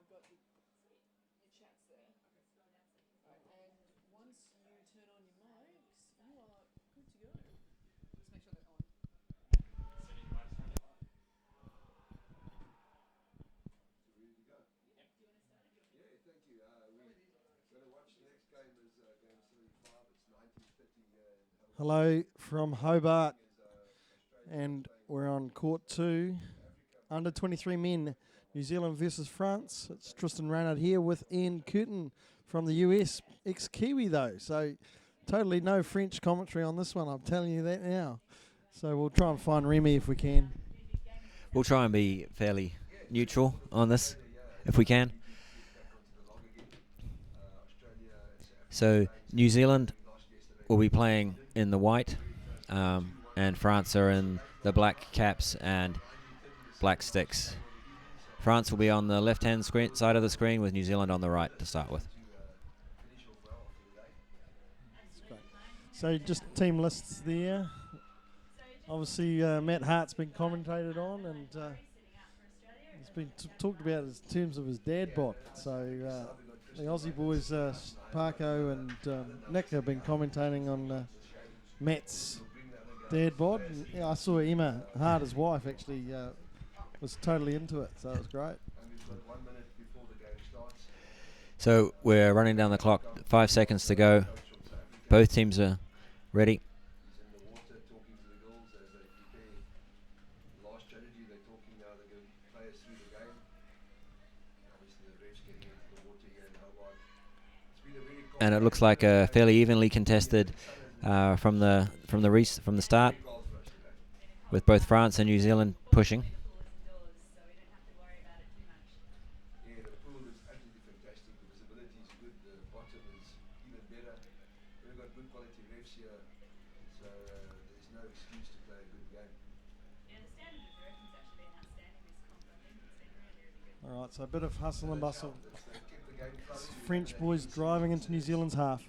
I've got your chats there. Right, and once you turn on your mics, you are good to go. Just make sure they're on. Hello from Hobart, and we're on court 2, under 23 men, New Zealand versus France. It's Tristan Rannard here with Ian Curtin from the US, ex-Kiwi though, so totally no French commentary on this one, I'm telling you that now. So we'll try and find Remy if we can. We'll try and be fairly neutral on this, if we can. So New Zealand will be playing in the white, and France are in the black caps and black sticks. France will be on the left-hand side of the screen with New Zealand on the right to start with. So just team lists there. Obviously Matt Hart's been commentated on, and it's been talked about in terms of his dad bod. So the Aussie boys, Parko and Nick, have been commentating on Matt's dad bod. And, yeah, I saw Emma Hart, his wife, actually was totally into it, so it was great. So we're running down the clock, 5 seconds to go. Both teams are ready. And it looks like a fairly evenly contested from the start, with both France and New Zealand pushing. All right, so a bit of hustle and bustle. French boys driving into New Zealand's half.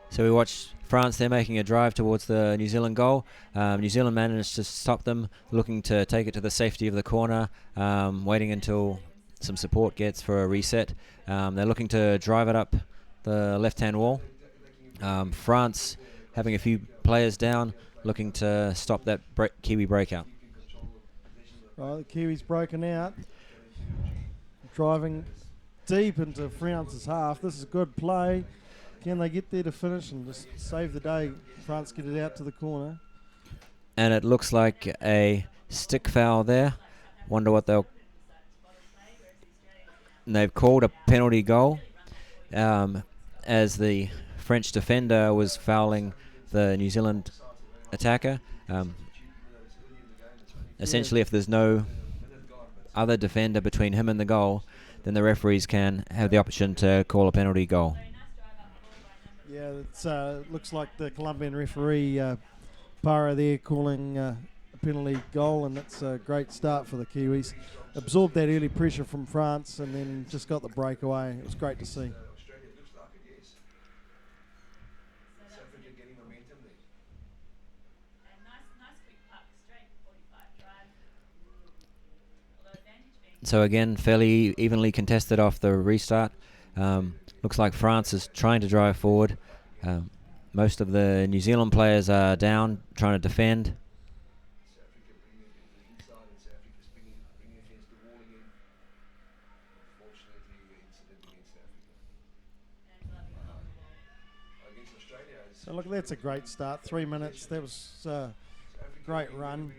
So we watch France, they're making a drive towards the New Zealand goal. New Zealand managed to stop them, looking to take it to the safety of the corner, waiting until some support gets for a reset. They're looking to drive it up the left-hand wall. France having a few players down, looking to stop that Kiwi breakout. Right, the Kiwis broken out, driving deep into France's half. This is good play. Can they get there to finish and just save the day? France get it out to the corner. And it looks like a stick foul there. Wonder what they've called a penalty goal, as the French defender was fouling the New Zealand attacker. Essentially, if there's no other defender between him and the goal, then the referees can have the option to call a penalty goal. Yeah, it looks like the Colombian referee, Para, there calling a penalty goal, and that's a great start for the Kiwis. Absorbed that early pressure from France and then just got the breakaway. It was great to see. So again, fairly evenly contested off the restart. Looks like France is trying to drive forward. Most of the New Zealand players are down, trying to defend. So look, that's a great start. 3 minutes. That was a great run.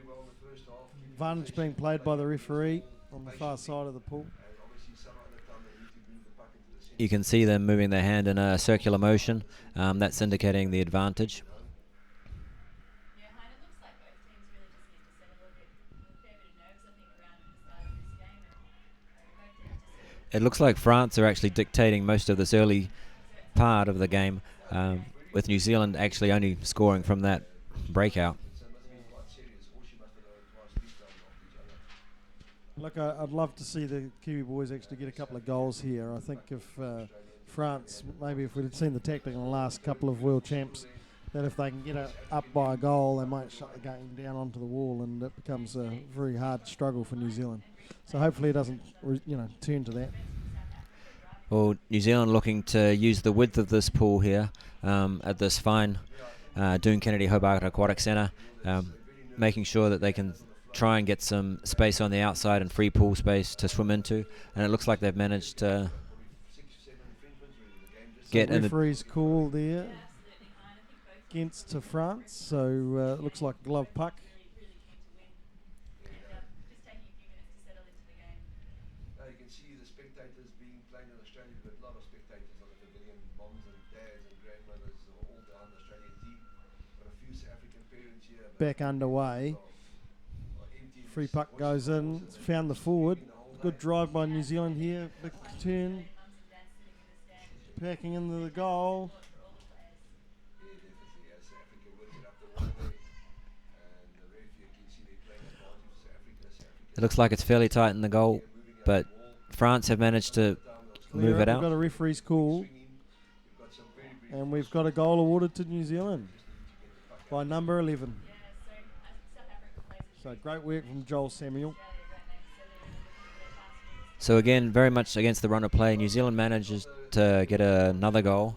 Advantage being played by the referee on the far side of the pool. You can see them moving their hand in a circular motion. That's indicating the advantage. It looks like France are actually dictating most of this early part of the game, with New Zealand actually only scoring from that breakout. Look, I'd love to see the Kiwi boys actually get a couple of goals here. I think if France, maybe if we'd seen the tactic in the last couple of World Champs, that if they can get up by a goal, they might shut the game down onto the wall, and it becomes a very hard struggle for New Zealand. So hopefully it doesn't, turn to that. Well, New Zealand looking to use the width of this pool here at this fine Doon Kennedy Hobart Aquatic Centre, making sure that they can try and get some space on the outside and free pool space to swim into, and it looks like they've managed to get in. Referee's call there against to France, so it looks like a glove puck. You can see the spectators being playing in Australia. We've got a lot of spectators on the pavilion, moms and dads and grandmothers all down the Australian team. Got a few South African parents here. Back underway. Free puck goes in, found the forward. Good drive by New Zealand here. Big turn. Packing into the goal. It looks like it's fairly tight in the goal, but France have managed to move it out. We've got a referee's call, and we've got a goal awarded to New Zealand by number 11. So great work from Joel Samuel. So again, very much against the run of play, New Zealand manages to get another goal.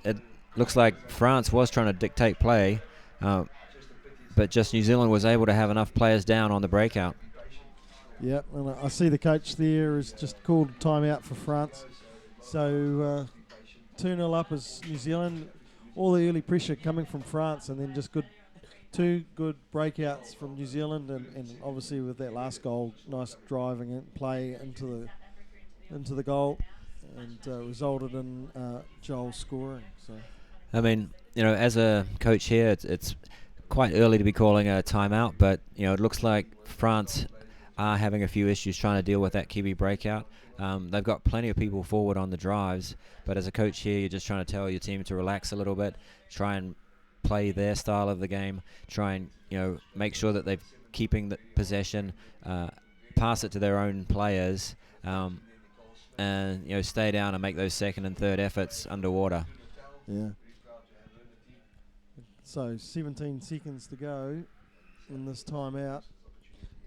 It looks like France was trying to dictate play, but just New Zealand was able to have enough players down on the breakout. Yep, and I see the coach there has just called timeout for France. So 2-0 up is New Zealand. All the early pressure coming from France, and then just two good breakouts from New Zealand, and obviously with that last goal, nice driving and play into the goal, and resulted in Joel scoring. So, I mean, as a coach here, it's quite early to be calling a timeout, but it looks like France are having a few issues trying to deal with that Kiwi breakout. They've got plenty of people forward on the drives, but as a coach here, you're just trying to tell your team to relax a little bit, try and play their style of the game, try and make sure that they're keeping the possession, pass it to their own players, and stay down and make those second and third efforts underwater. Yeah. So 17 seconds to go in this timeout.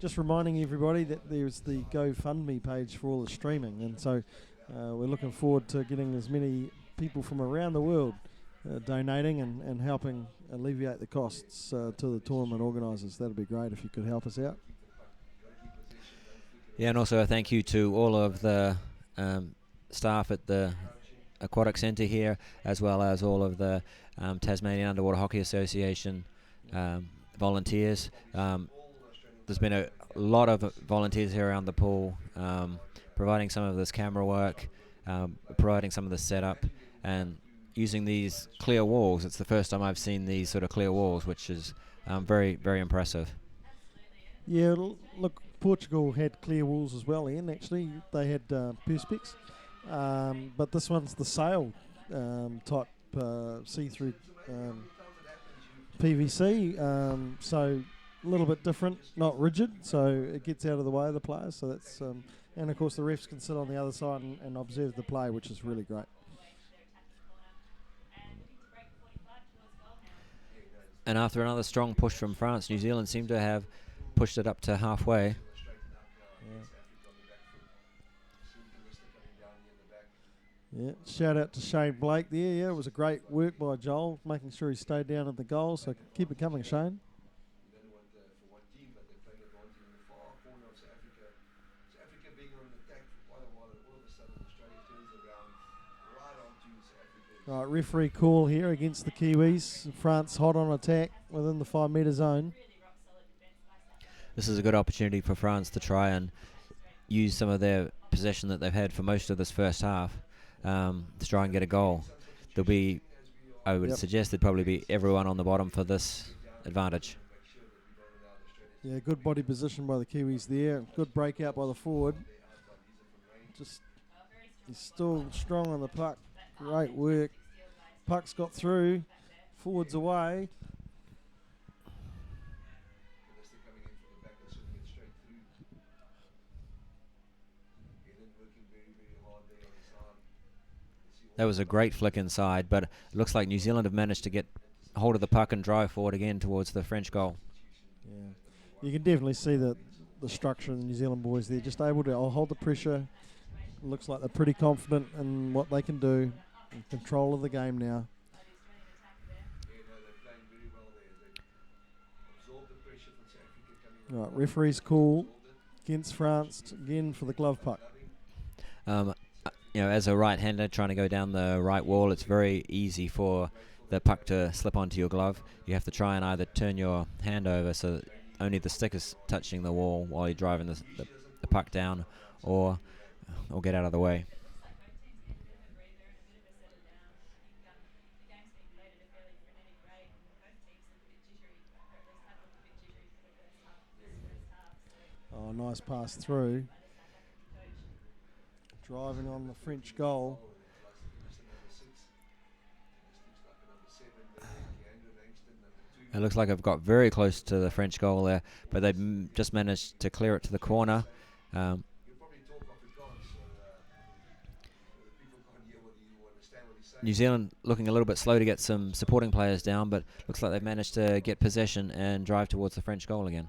Just reminding everybody that there's the GoFundMe page for all the streaming, and so we're looking forward to getting as many people from around the world donating and helping alleviate the costs to the tournament organisers. That'd be great if you could help us out. Yeah, and also a thank you to all of the staff at the Aquatic Centre here, as well as all of the Tasmanian Underwater Hockey Association volunteers. There's been a lot of volunteers here around the pool, providing some of this camera work, providing some of the setup, and using these clear walls. It's the first time I've seen these sort of clear walls, which is very, very impressive. Yeah, look, Portugal had clear walls as well, Ian. Actually, they had perspex, but this one's the sail type see-through PVC, so a little bit different, not rigid, so it gets out of the way of the players. So that's and of course the refs can sit on the other side and observe the play, which is really great. And after another strong push from France, New Zealand seemed to have pushed it up to halfway. Yeah, shout out to Shane Blake there. Yeah, it was a great work by Joel, making sure he stayed down at the goal. So keep it coming, Shane. Right, referee call here against the Kiwis. France hot on attack within the 5 metre zone. This is a good opportunity for France to try and use some of their possession that they've had for most of this first half to try and get a goal. There'll be, I would suggest there'd probably be everyone on the bottom for this advantage. Yeah, good body position by the Kiwis there. Good breakout by the forward. Just, he's still strong on the puck. Great work. Puck's got through. Forwards away. That was a great flick inside, but it looks like New Zealand have managed to get hold of the puck and drive forward again towards the French goal. Yeah, you can definitely see the structure of the New Zealand boys. They're just able to hold the pressure. It looks like they're pretty confident in what they can do, in control of the game now. Right, referee's call against France again for the glove puck. As a right-hander trying to go down the right wall, it's very easy for the puck to slip onto your glove. You have to try and either turn your hand over so that only the stick is touching the wall while you're driving the puck down, or get out of the way. Oh, nice pass through. Driving on the French goal. It looks like I've got very close to the French goal there, but they've just managed to clear it to the corner. New Zealand looking a little bit slow to get some supporting players down, but looks like they've managed to get possession and drive towards the French goal again.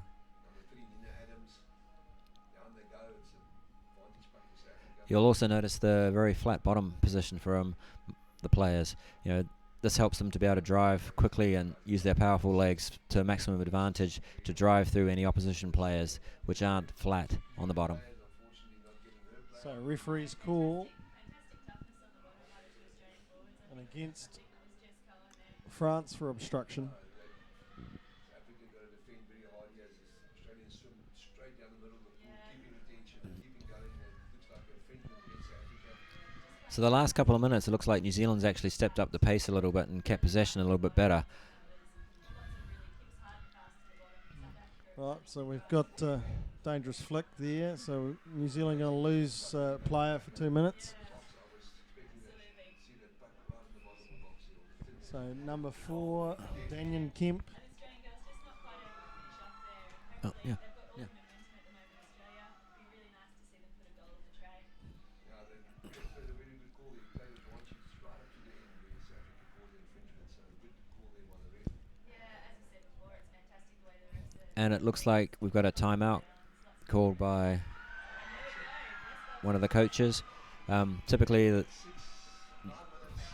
You'll also notice the very flat bottom position from the players. This helps them to be able to drive quickly and use their powerful legs to maximum advantage to drive through any opposition players which aren't flat on the bottom. So referee's call and against France for obstruction. So the last couple of minutes, it looks like New Zealand's actually stepped up the pace a little bit and kept possession a little bit better. Right, so we've got a dangerous flick there. So New Zealand going to lose player for 2 minutes. So number 4, Daniel Kemp. Oh, yeah. And it looks like we've got a timeout called by one of the coaches. Typically,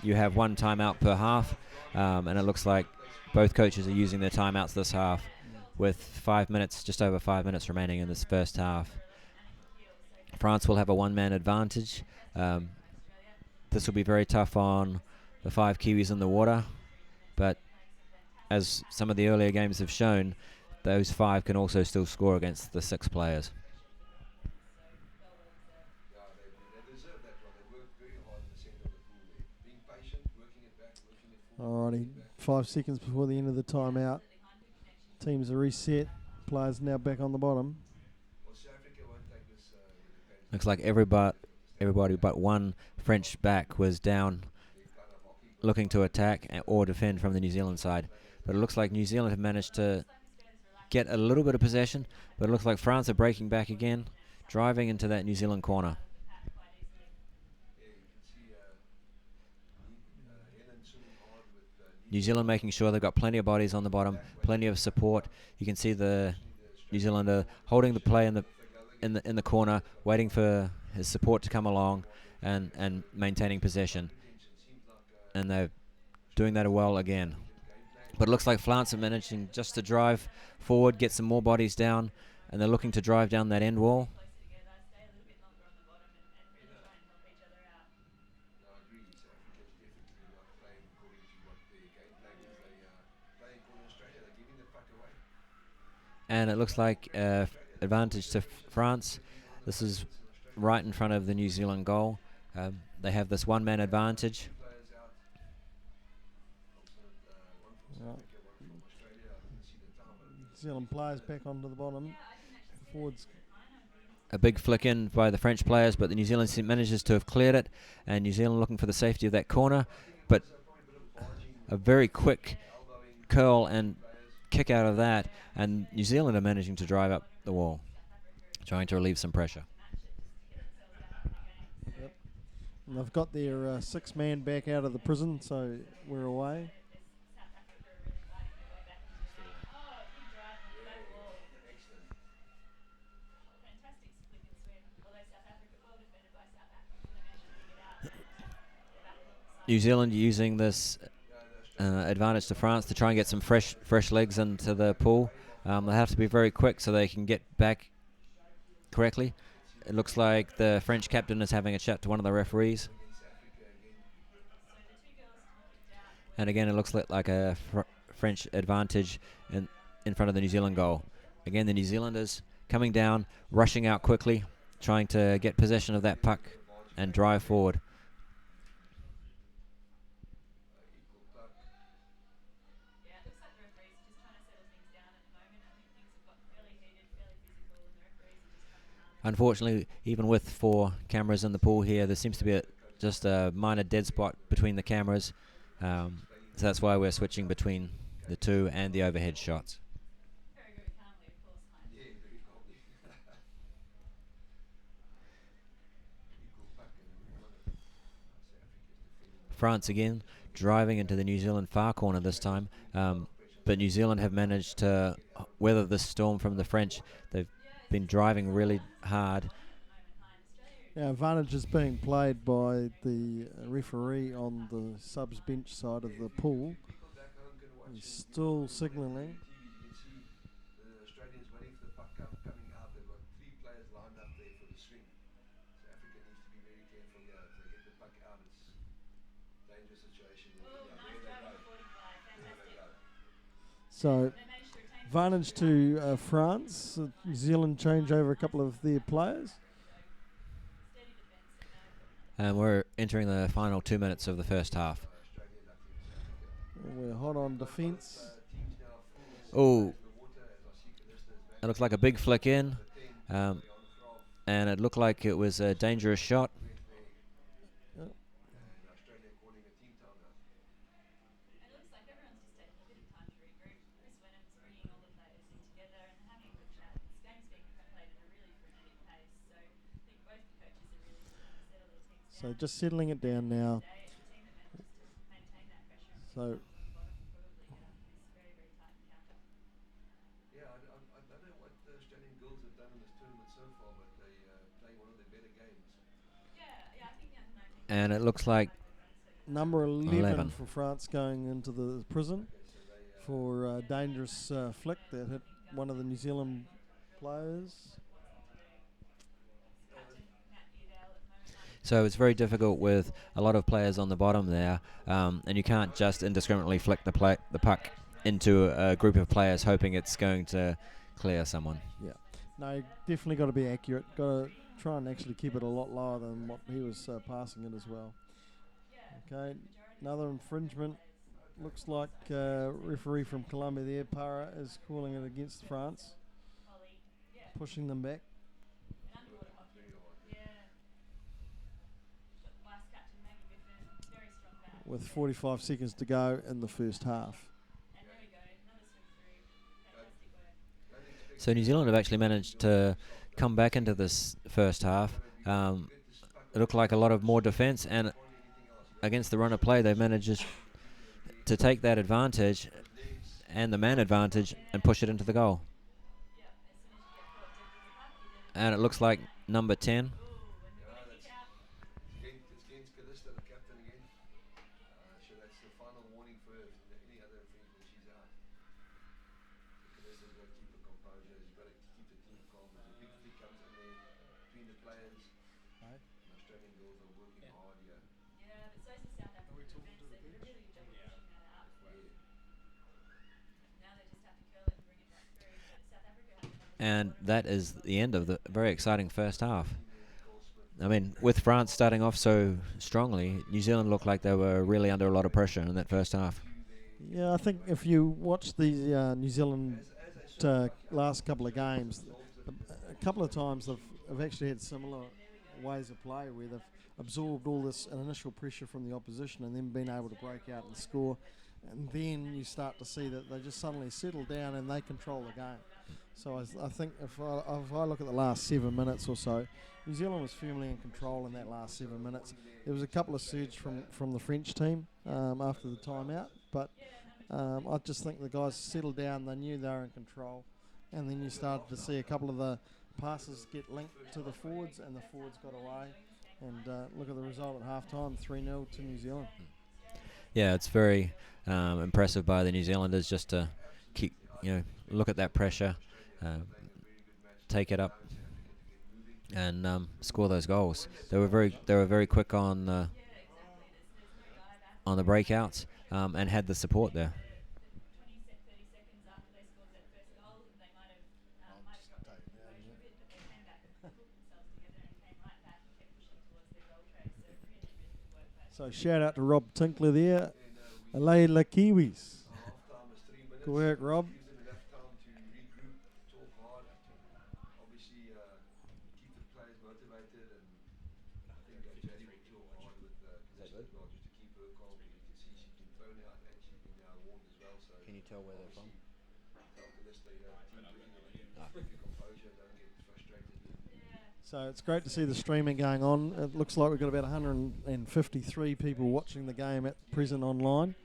you have one timeout per half, and it looks like both coaches are using their timeouts this half, with 5 minutes, just over 5 minutes remaining in this first half. France will have a one-man advantage. This will be very tough on the 5 Kiwis in the water, but as some of the earlier games have shown, those 5 can also still score against the 6 players. Alrighty, 5 seconds before the end of the timeout. Teams are reset. Players now back on the bottom. Looks like everybody but one French back was down, looking to attack or defend from the New Zealand side. But it looks like New Zealand have managed to get a little bit of possession, but it looks like France are breaking back again, driving into that New Zealand corner. New Zealand making sure they've got plenty of bodies on the bottom, plenty of support. You can see the New Zealander holding the play in the corner, waiting for his support to come along and maintaining possession. And they're doing that well again. But it looks like France are managing just to drive forward, get some more bodies down, and they're looking to drive down that end wall. And it looks like advantage to France. This is right in front of the New Zealand goal. They have this one-man advantage. New Zealand players back onto the bottom. Forwards. A big flick in by the French players, but the New Zealand team manages to have cleared it, and New Zealand looking for the safety of that corner. But a very quick curl and kick out of that, and New Zealand are managing to drive up the wall, trying to relieve some pressure. Yep. And they've got their 6-man back out of the prison, so we're away. New Zealand using this advantage to France to try and get some fresh legs into the pool. They have to be very quick so they can get back correctly. It looks like the French captain is having a chat to one of the referees. And again, it looks like a French advantage in front of the New Zealand goal. Again, the New Zealanders coming down, rushing out quickly, trying to get possession of that puck and drive forward. Unfortunately, even with 4 cameras in the pool here, there seems to be just a minor dead spot between the cameras. So that's why we're switching between the 2 and the overhead shots. France again driving into the New Zealand far corner this time, but New Zealand have managed to weather the storm from the French. They've been driving really hard. Advantage is being played by the referee on the subs bench side of the pool. He's still signalling. You can see the Australians waiting for the puck coming out. They've got 3 players lined up there for the swing. So Africa needs to be very careful here. If they get the puck out, it's a dangerous situation. So, advantage to France. New Zealand change over a couple of their players. And we're entering the final 2 minutes of the first half. We're hot on defence. Oh, it looks like a big flick in, and it looked like it was a dangerous shot. So just settling it down now. So yeah, I don't know what the Australian girls have done in this tournament so far, but they playing one of their better games. And it looks like number 11 for France going into the prison for a dangerous flick that hit one of the New Zealand players. So it's very difficult with a lot of players on the bottom there, and you can't just indiscriminately flick the puck into a group of players hoping it's going to clear someone. Yeah, no, definitely got to be accurate. Got to try and actually keep it a lot lower than what he was passing it as well. Okay, another infringement. Looks like referee from Colombia there, Para, is calling it against France, pushing them back. With 45 seconds to go in the first half. So New Zealand have actually managed to come back into this first half. It looked like a lot of more defence, and against the run of play, they've managed to take that advantage and the man advantage and push it into the goal. And it looks like number 10. And that is the end of the very exciting first half. I mean, with France starting off so strongly, New Zealand looked like they were really under a lot of pressure in that first half. Yeah, I think if you watch the New Zealand last couple of games, a couple of times they've actually had similar ways of play where they've absorbed all this initial pressure from the opposition and then been able to break out and score. And then you start to see that they just suddenly settle down and they control the game. So I think if I look at the last 7 minutes or so, New Zealand was firmly in control in that last 7 minutes. There was a couple of surge from the French team after the timeout, but I just think the guys settled down. They knew they were in control, and then you started to see a couple of the passes get linked to the forwards, and the forwards got away. And look at the result at half-time, 3-0 to New Zealand. Yeah, it's very impressive by the New Zealanders just to keep, look at that pressure, take it up, and score those goals. They were very quick on the breakouts and had the support there. So shout out to Rob Tinkler there. Alayla Kiwis. Half-time is 3 minutes. Good work, Rob. Gives them enough time to regroup, talk hard. Obviously, keep the players motivated, and I think Jaddy will talk hard with the position as well, just to keep her calm. You can see she's been thrown out and she's been now warned as well. So Can you tell where they're from? tell the listener, keep your composure, don't get frustrated. So it's great to see the streaming going on. It looks like we've got about 153 people watching the game at present online.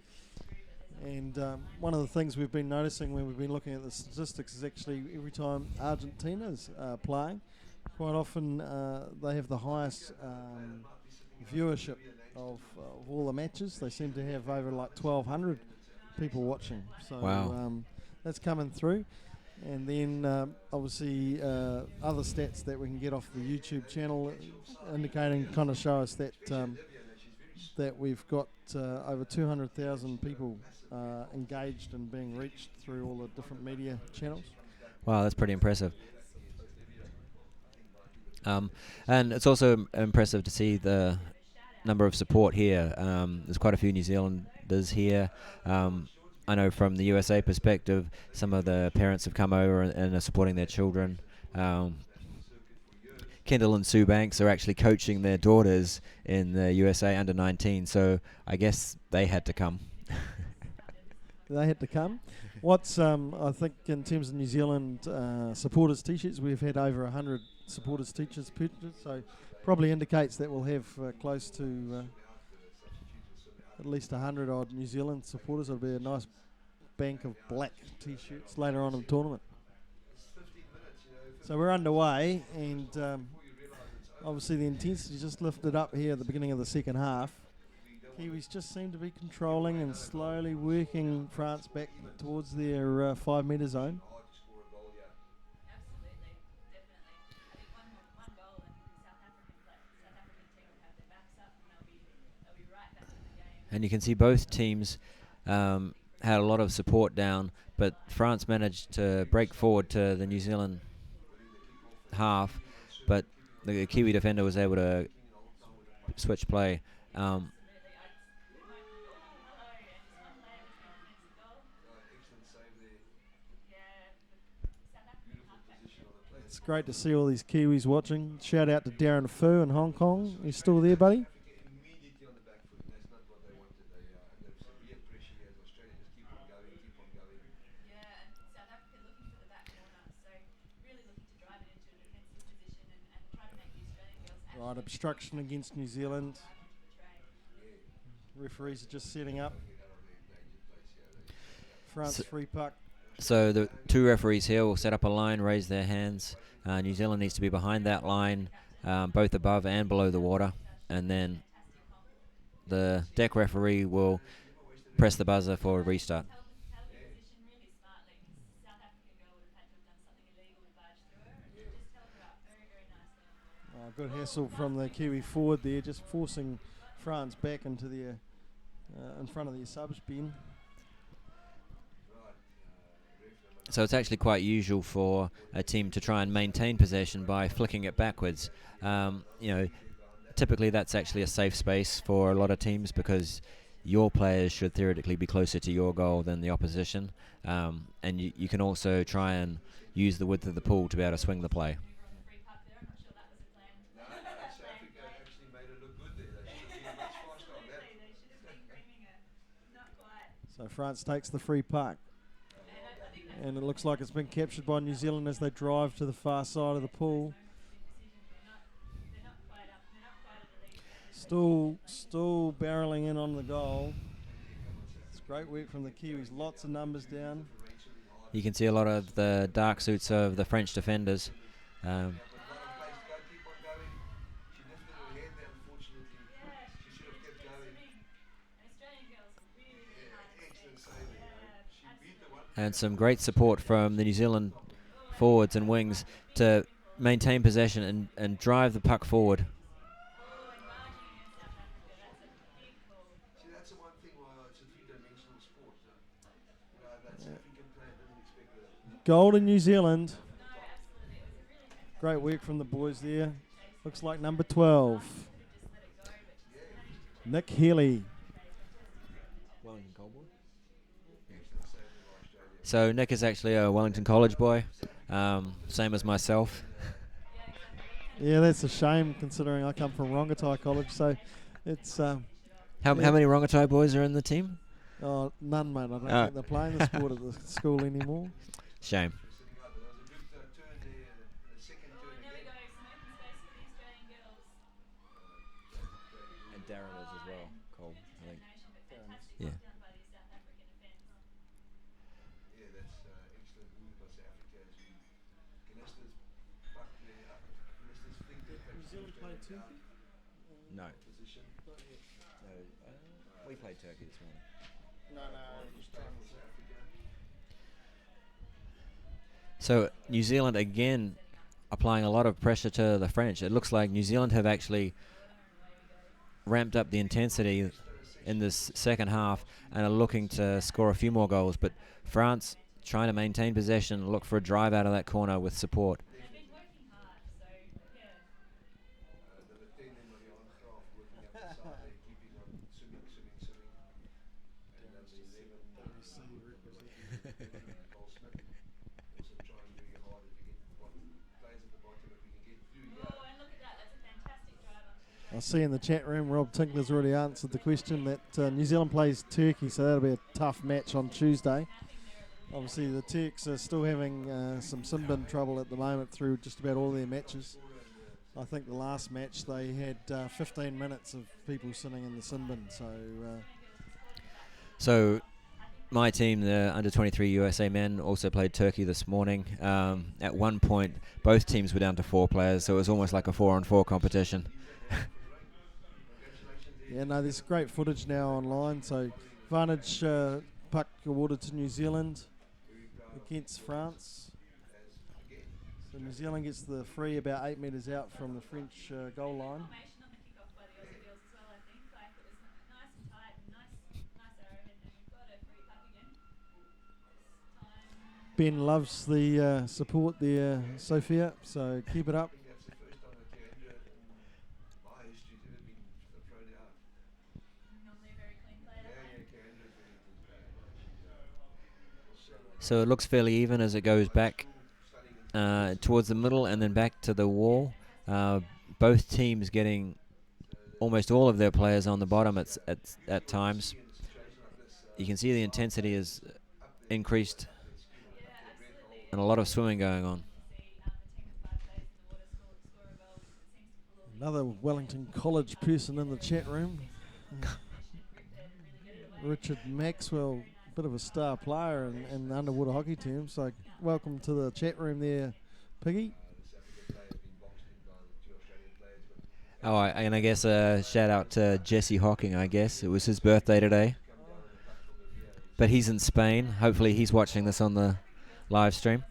And one of the things we've been noticing when we've been looking at the statistics is actually every time Argentina's playing, quite often they have the highest viewership of all the matches. They seem to have over like 1,200 people watching. So Wow. That's coming through. And then obviously other stats that we can get off the YouTube channel indicating, kind of show us that that we've got over 200,000 people engaged and being reached through all the different media channels. Wow, that's pretty impressive. And it's also impressive to see the number of support here. There's quite a few New Zealanders here. I know from the USA perspective, some of the parents have come over and are supporting their children. Kendall and Sue Banks are actually coaching their daughters in the USA under-19, so I guess they had to come. They had to come. What's I think in terms of New Zealand supporters t-shirts, we've had over 100 supporters t-shirts purchased, so probably indicates that we'll have close to at least 100 odd New Zealand supporters. It'll be a nice bank of black t-shirts later on in the tournament. So we're underway, and obviously the intensity just lifted up here at the beginning of the second half. Kiwis just seem to be controlling and slowly working France back towards their 5-metre zone. And you can see both teams had a lot of support down, but France managed to break forward to the New Zealand half, but the Kiwi defender was able to switch play. It's great to see all these Kiwis watching. Shout out to Darren Fu in Hong Kong. You still there, buddy? Immediately on the back foot, and that's not what they wanted. They under severe pressure here as Australia, just keep on going, keep on going. Yeah, and South Africa looking for the back corner, so really looking to drive it into a defensive position and try to make the Australian girls Right, obstruction against New Zealand. Referees are just setting up. France free puck. So the two referees here will set up a line, raise their hands. New Zealand needs to be behind that line, both above and below the water. And then the deck referee will press the buzzer for a restart. Good hassle from the Kiwi forward there, just forcing France back into their in front of their subs bin. So it's actually quite usual for a team to try and maintain possession by flicking it backwards. Typically that's actually a safe space for a lot of teams because your players should theoretically be closer to your goal than the opposition. And you can also try and use the width of the pool to be able to swing the play. So France takes the free puck. And it looks like it's been captured by New Zealand as they drive to the far side of the pool. Still barreling in on the goal. It's great work from the Kiwis. Lots of numbers down. You can see a lot of the dark suits of the French defenders. But a lot of plays to go, keep on going. She lifted her head there, unfortunately. She should have kept going. Yeah, excellent saving. She beat the one. And some great support from the New Zealand forwards and wings to maintain possession and drive the puck forward. See, that's the one thing why it's a three-dimensional sport. That's African player doesn't expect that. Goal to New Zealand. Great work from the boys there. Looks like number 12. Nick Healy. So Nick is actually a Wellington College boy, same as myself. Yeah, that's a shame considering I come from Rongotai College. So it's How many Rongotai boys are in the team? None, mate. I don't think they're playing the sport at the school anymore. Shame. And Darren is as well, Cole, I think. Yeah. Yeah, that's excellent move by South Africa as we Canister's back there up. Canister's flicked it. New Zealand played Turkey? No. Position. No, we played Turkey this morning. No. So New Zealand again applying a lot of pressure to the French. It looks like New Zealand have actually ramped up the intensity in this second half and are looking to score a few more goals. But France trying to maintain possession, look for a drive out of that corner with support. I see in the chat room Rob Tinkler's already answered the question that New Zealand plays Turkey, so that'll be a tough match on Tuesday. Obviously the Turks are still having some sin bin trouble at the moment through just about all their matches. I think the last match they had 15 minutes of people sitting in the sin bin. So my team, the under-23 USA men, also played Turkey this morning. At one point, both teams were down to 4 players, so it was almost like a 4-on-4 competition. Yeah, no, there's great footage now online. So advantage puck awarded to New Zealand against France. So New Zealand gets the free about 8 metres out from the French goal line. Ben loves the support there, Sophia, so keep it up. So it looks fairly even as it goes back towards the middle and then back to the wall. Both teams getting almost all of their players on the bottom at times. You can see the intensity is increased and a lot of swimming going on. Another Wellington College person in the chat room. Richard Maxwell, bit of a star player in the underwater hockey team. So welcome to the chat room there, Piggy. Oh, and I guess a shout out to Jesse Hocking, I guess. It was his birthday today. But he's in Spain. Hopefully he's watching this on the live stream.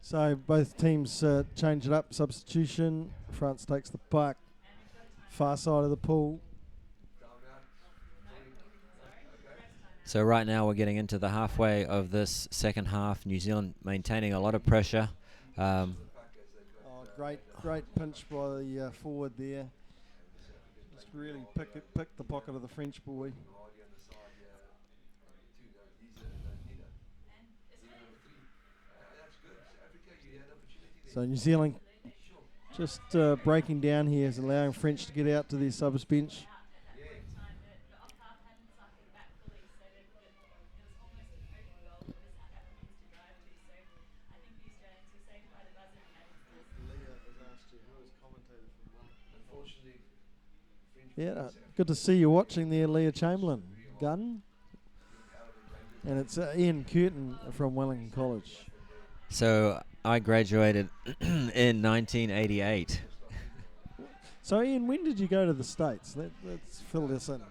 So both teams change it up. Substitution. France takes the puck. Far side of the pool. So right now we're getting into the halfway of this second half. New Zealand maintaining a lot of pressure. Great pinch by the forward there. Just really pick the pocket of the French boy. So New Zealand just breaking down here is allowing French to get out to their subs bench. Unfortunately, French Yeah, good to see you watching there, Leah Chamberlain. Gun. And it's Ian Curtin from Wellington College. So I graduated in 1988. So Ian, when did you go to the States? Let's fill this in.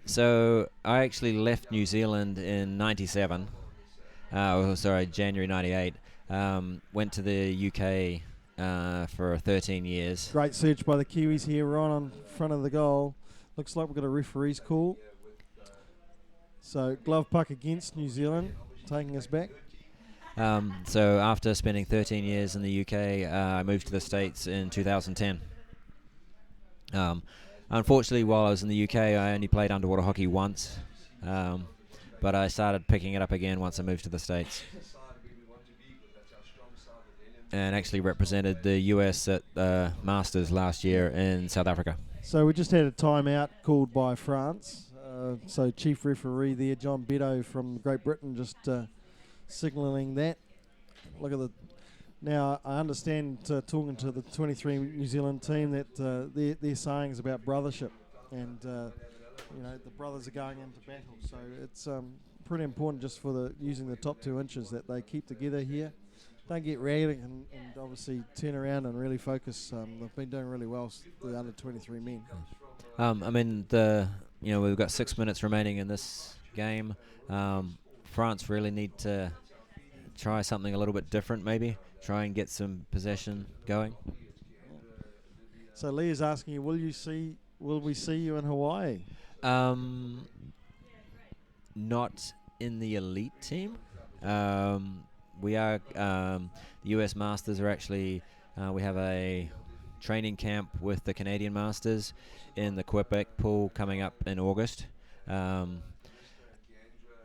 So I actually left New Zealand in '97. January '98. Went to the UK for 13 years. Great search by the Kiwis here, right on front of the goal. Looks like we've got a referee's call. So glove puck against New Zealand, taking us back. So after spending 13 years in the UK, I moved to the States in 2010. Unfortunately, while I was in the UK, I only played underwater hockey once, but I started picking it up again once I moved to the States, and actually represented the US at Masters last year in South Africa. So we just had a timeout called by France. So chief referee there, John Beddoe from Great Britain, just signalling that. Look at the. Now I understand talking to the 23 New Zealand team that their saying is about brothership, and the brothers are going into battle. So it's pretty important just for the using the top 2 inches that they keep together here. Don't get ragged and obviously turn around and really focus. They've been doing really well, the under 23 men. We've got 6 minutes remaining in this game. France really need to try something a little bit different, maybe. Try and get some possession going. So Leah's asking you, will we see you in Hawaii? Not in the elite team. We are the US Masters are actually we have a training camp with the Canadian Masters in the Quebec pool coming up in August.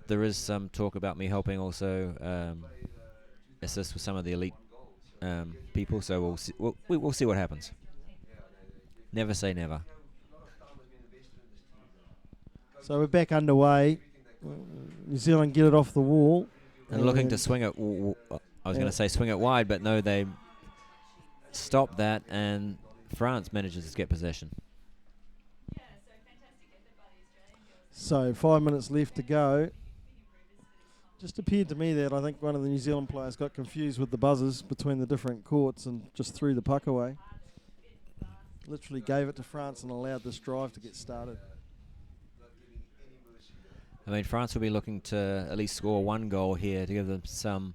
There is some talk about me helping also assist with some of the elite people, so we'll see, we'll see what happens. Never say never. So we're back underway. New Zealand get it off the wall. And looking to swing it, I was going to say swing it wide, but no, they stopped that, and France manages to get possession. So 5 minutes left to go. Just appeared to me that I think one of the New Zealand players got confused with the buzzers between the different courts and just threw the puck away. Literally gave it to France and allowed this drive to get started. I mean, France will be looking to at least score 1 goal here to give them some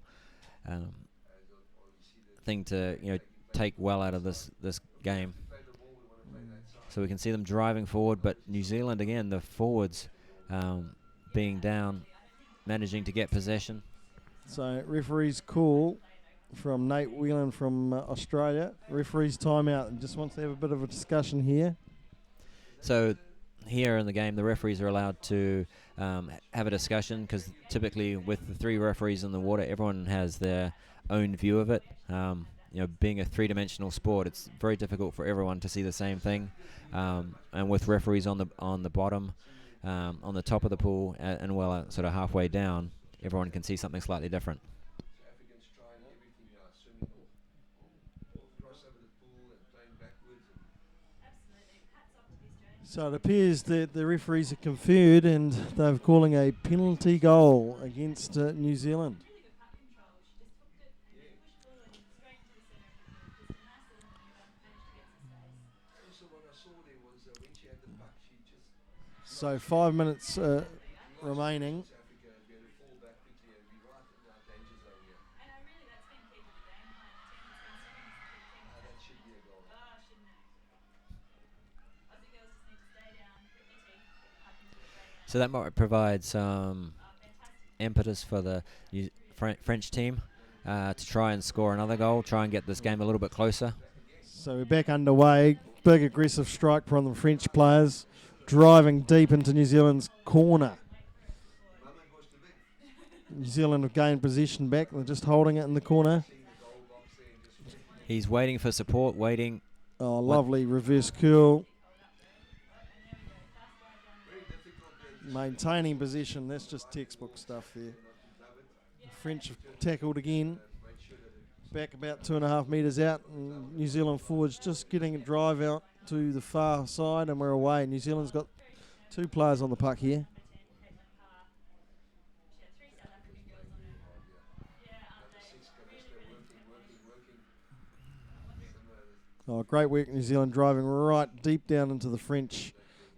thing to take well out of this game. So we can see them driving forward, but New Zealand again, the forwards being down, managing to get possession. So referee's call from Nate Whelan from Australia. Referee's timeout and just wants to have a bit of a discussion here. So here in the game, the referees are allowed to have a discussion, because typically with the 3 referees in the water, everyone has their own view of it. Being a 3-dimensional sport, it's very difficult for everyone to see the same thing. And with referees on the bottom, on the top of the pool, and sort of halfway down, everyone can see something slightly different. So it appears that the referees are confused and they're calling a penalty goal against New Zealand. So 5 minutes remaining. So that might provide some impetus for the French team to try and score another goal, try and get this game a little bit closer. So we're back underway. Big aggressive strike from the French players, driving deep into New Zealand's corner. New Zealand have gained possession back. They're just holding it in the corner. He's waiting for support, waiting. Oh, lovely reverse curl. Very difficult. Maintaining position. That's just textbook stuff there. Not to glove it. The French have tackled again. Made sure that it Back about 2.5 metres out. And New Zealand forwards just getting a drive out to the far side, and we're away. New Zealand's got 2 players on the puck here. Oh, great work, New Zealand, driving right deep down into the French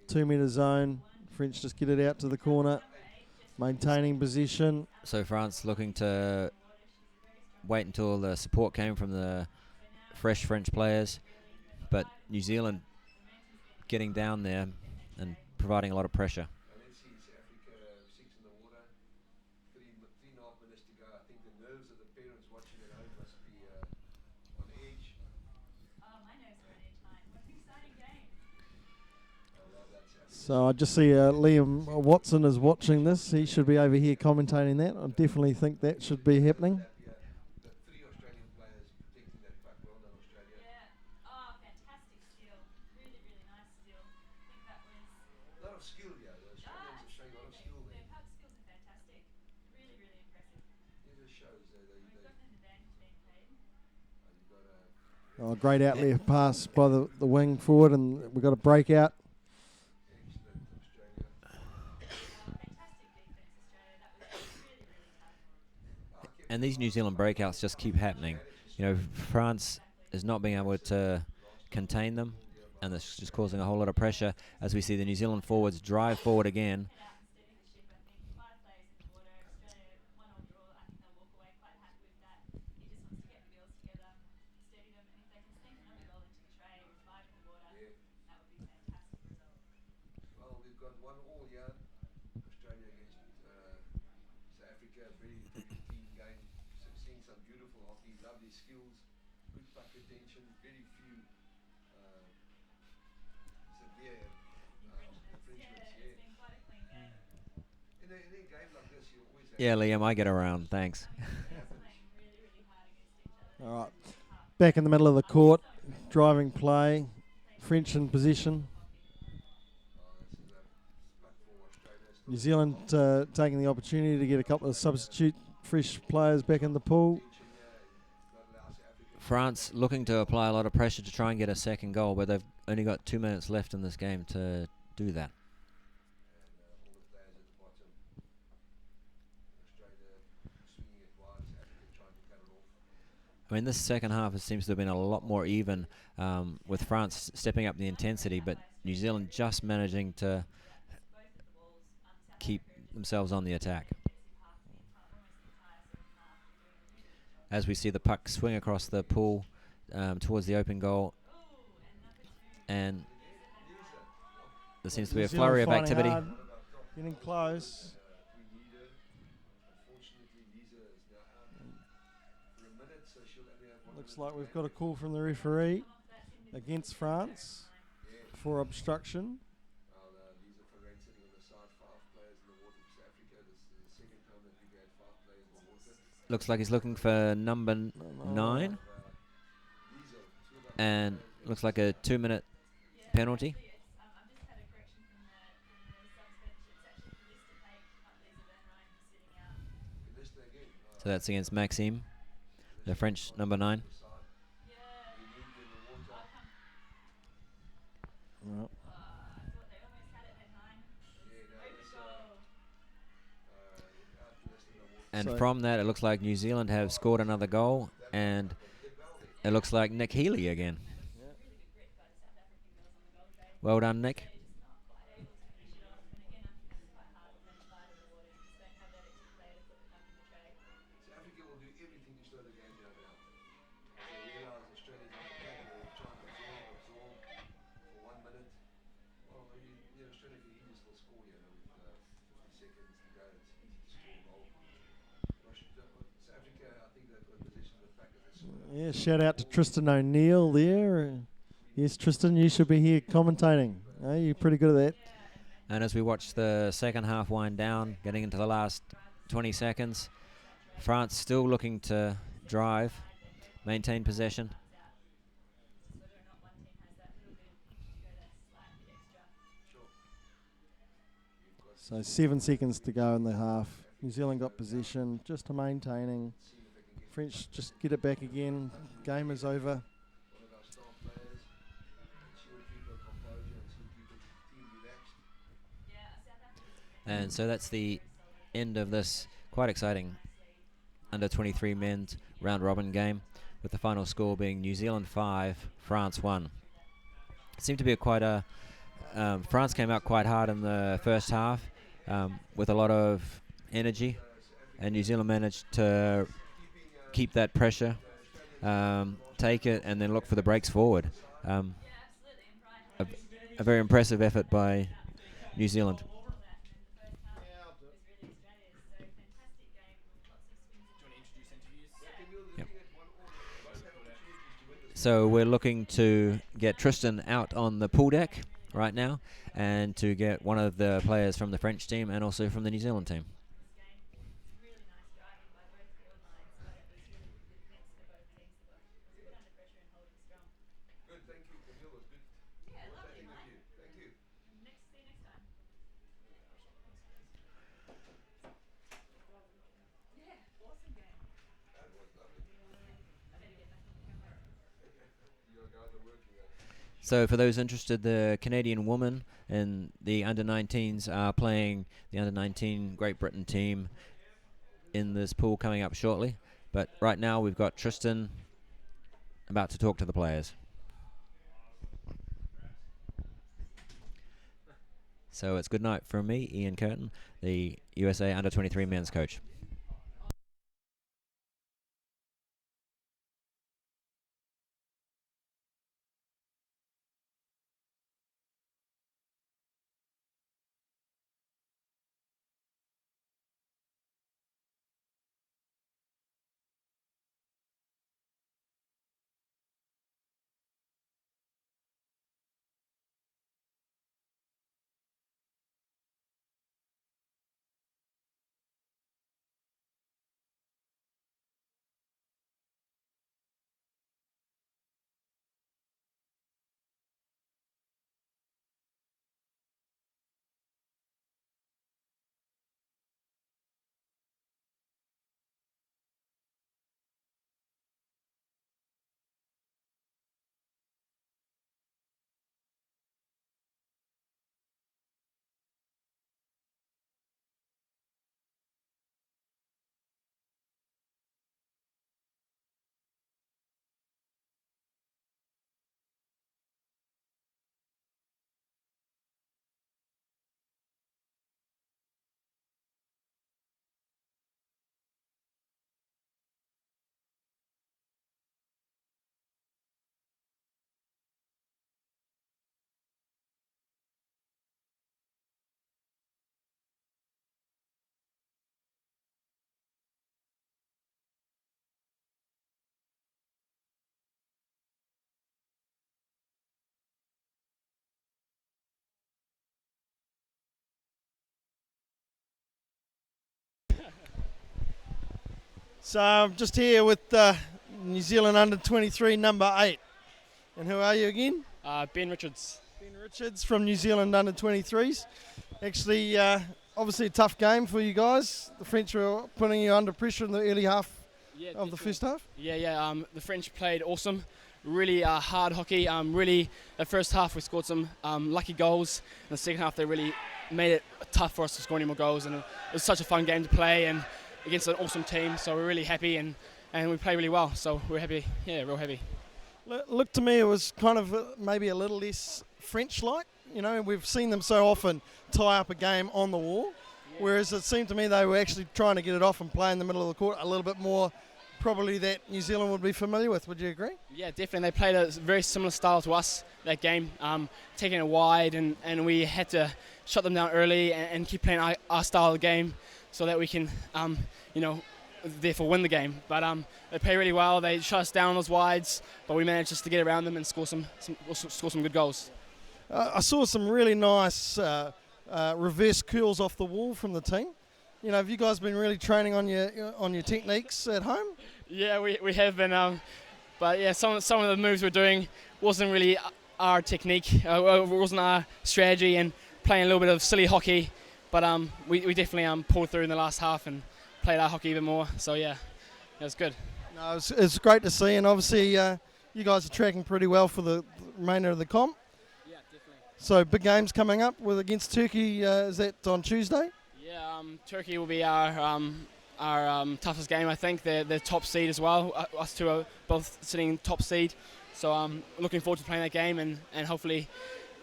2-metre zone. French just get it out to the corner, maintaining position. So France looking to wait until the support came from the fresh French players, but New Zealand getting down there and providing a lot of pressure. let's see, it's Africa 6 in the water. 3.5 minutes to go. I think the nerves of the parents watching at home must be on edge. My nerves are on edge, mate. What an exciting game. Well, that's Africa. So I just see Liam Watson is watching this. He should be over here commentating that. I definitely think that should be happening. The 3 Australian players protecting that puck. Well done, Australia. Yeah. Oh, fantastic steal. Really, really nice steal. I think that was... A lot of skill, yeah. The Australians are showing a lot of skill Their there. puck skills are fantastic. Really, really impressive. It just shows that We've got an advantage being played. you've got a Oh, great outlet pass by the wing forward, and we've got a breakout. excellent Australia. Fantastic defense, Australia. That was really, really tough. And these New Zealand breakouts just keep happening. You know, France is not being able to contain them, and that's just causing a whole lot of pressure as we see the New Zealand forwards drive forward again. Head out and steady the ship. I think 5 players in the water. Australia 1-all draw. I think they'll walk away quite happy with that. He just wants to get the girls together, steady them, and if they can sneak another goal into the tray with 5 in the water, Yeah. that would be a fantastic result. Well, we've got 1-all here. Australia against South Africa. Very team game. Seeing some beautiful hockey, lovely skills, good puck retention, very few severe infringements. Yeah, it's been quite a clean game. In a game like this, you always have Yeah, Liam, I get around. Thanks. Playing really, really hard against each other. All right, back in the middle of the court, driving play, French in position. this is a puck for Australia. New Zealand taking the opportunity to get a couple of substitute fresh players back in the pool. Tension here, not allow South Africa. France looking to apply a lot of pressure to try and get a second goal, but they've only got 2 minutes left in this game to do that. And all the players at the bottom. Australia swinging it wide, South Africa trying to cut it off. I mean, this second half it seems to have been a lot more even, with France stepping up the intensity, but New Zealand just managing to keep themselves on the attack. As we see the puck swing across the pool towards the open goal, and there seems to be New a Zealand flurry of fighting activity. hard, getting close. Unfortunately, Lisa is now out for a minute, so she'll only have 1 Looks minute like to we've play. got a call from the referee against France for obstruction. Well, Lisa Ferreira sitting on the side, 5 players in the water for South Africa. This is the second time that we've had 5 players in the water. Looks like he's looking for number 9, Lisa, 2 of our and players looks like a 2-minute penalty. I've just had a correction from the subs bench. It's actually Calista Pake, not Lisa Van Ryn, who's sitting out. Calista again. So that's against Maxime, the French number 9. Side. Yeah. We need in the water. Well, I thought they almost had it at 9. Yeah, no, Open this, goal. out Calista in the water. And So- from that, it looks like New Zealand have scored another goal, and it looks like Nick Healy again. Really good grip by the South African girls on the goal tray. Well done, Nick. They're just not quite able to finish it off. And again, I think that's quite hard with only 5 in the water. You just don't have that extra player to put the puck in the tray. South Africa will do everything to slow the game down now. As they realise Australia's on attack, they'll try and absorb for 1 minute. Well, Australia can easily still score here with 50 seconds to go. It's easy to score a goal. South Africa, I think they've got possession of the puck as they sort of yeah, shout out to Tristan O'Neill there. Yes, Tristan, you should be here commentating. You're pretty good at that. And as we watch the second half wind down, getting into the last 20 seconds, France still looking to drive, maintain possession. So 7 seconds to go in the half. New Zealand got possession, just to maintaining. French just get it back again. Game is over. One of our star players, and she will keep her composure and she'll keep the team relaxed. And so that's the end of this quite exciting under 23 men's round robin game, with the final score being New Zealand 5, France 1. It seemed to be France came out quite hard in the first half with a lot of energy, and New Zealand managed to keep that pressure, take it, and then look for the breaks forward. A very impressive effort by New Zealand. Yep. So we're looking to get Tristan out on the pool deck right now, and to get one of the players from the French team and also from the New Zealand team. Good, thank you. Camille was good. Yeah, lovely, Chatting with mate. you. Thank you. See you next time. Yeah, awesome game. That was lovely. I better get back on the camera. You guys are working on it. So for those interested, the Canadian women in the under-19s are playing the under-19 Great Britain team in this pool coming up shortly. But right now we've got Tristan about to talk to the players. So it's good night from me, Ian Curtin, the USA under-23 men's coach. So I'm just here with New Zealand under-23 number 8. And who are you again? Ben Richards. Ben Richards from New Zealand under-23s. Actually, obviously a tough game for you guys. The French were putting you under pressure in the early half of the first half. Yeah. The French played awesome. Really hard hockey. Really, the first half we scored some lucky goals. In the second half they really made it tough for us to score any more goals. And it was such a fun game to play and against an awesome team. So we're really happy and we played really well. So we're happy. Yeah, real happy. Look, to me it was kind of maybe a little less French-like. You know, we've seen them so often tie up a game on the wall, whereas it seemed to me they were actually trying to get it off and play in the middle of the court a little bit more, probably that New Zealand would be familiar with. Would you agree? Yeah, definitely. They played a very similar style to us that game, taking it wide, and we had to shut them down early and keep playing our style of game so that we can, therefore win the game. But they played really well. They shut us down on those wides, but we managed just to get around them and score some good goals. I saw some really nice reverse curls off the wall from the team. You know, have you guys been really training on your techniques at home? Yeah, we have been. But yeah, some of the moves we're doing wasn't really our technique. It wasn't our strategy, and playing a little bit of silly hockey but we definitely pulled through in the last half and played our hockey even more. So yeah, it was good. No, it's great to see, and obviously you guys are tracking pretty well for the remainder of the comp. Yeah, definitely. So big games coming up with against Turkey. Is that on Tuesday? Yeah, Turkey will be our toughest game. I think they're top seed as well. Us two are both sitting top seed, so I'm looking forward to playing that game and hopefully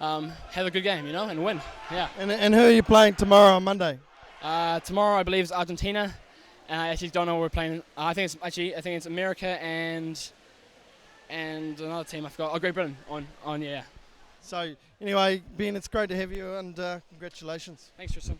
have a good game, and win. Yeah. And who are you playing tomorrow on Monday? Tomorrow I believe is Argentina, and I actually don't know where we're playing. I think it's America and another team I forgot. Oh, Great Britain on yeah. So anyway, Ben, it's great to have you, and congratulations. Thanks, Tristan.